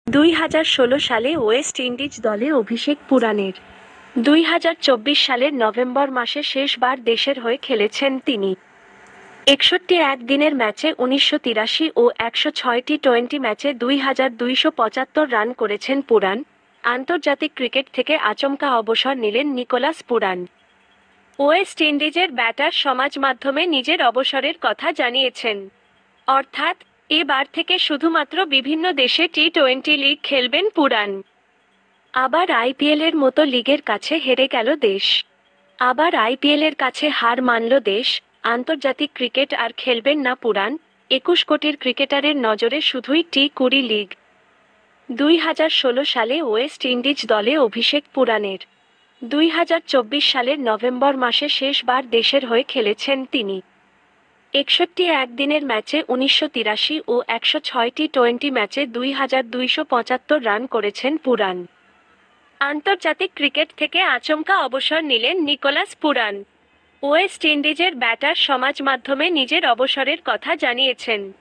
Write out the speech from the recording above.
2016 সালে West Indies দলে অভিষেক পুরানের। 2024 সালের নভেম্বর মাসে শেষবার দেশের হয়ে খেলেছেন তিনি। 61 একদিনের ম্যাচে 1983 ও 106টি টি-টোয়েন্টি ম্যাচে 2275 রান করেছেন পুরান। আন্তর্জাতিক ক্রিকেট থেকে আচমকা অবসর নিলেন নিকোলাস পুরান। ওয়েস্ট ইন্ডিজের ব্যাটার সমাজ মাধ্যমে নিজের অবসরের কথা জানিয়েছেন। অর্থাৎ এবার থেকে শুধুমাত্র বিভিন্ন দেশে টি-20 লিগ খেলবেন পুরান। আবার আইপিএলের মতো লিগের কাছে হেরে গেল দেশ। আবার আইপিএলের কাছে হার মানল দেশ। আন্তর্জাতিক ক্রিকেট আর খেলবেন না পুরান। 21 কোটির ক্রিকেটারের নজরে শুধুই টি-20 লিগ। 2016 সালে ওয়েস্ট ইন্ডিজ দলে অভিষেক পুরানের। 2024 সালের নভেম্বর মাসে শেষবার দেশের হয়ে খেলেছেন তিনি। 61 একদিনের ম্যাচে 1983 ও 106টি টি-টোয়েন্টি ম্যাচে 2275 রান করেছেন পুরান। আন্তর্জাতিক ক্রিকেট থেকে আচমকা অবসর নিলেন নিকোলাস পুরান। ওয়েস্ট ইন্ডিজের ব্যাটার সমাজ মাধ্যমে নিজের অবসরের কথা জানিয়েছেন।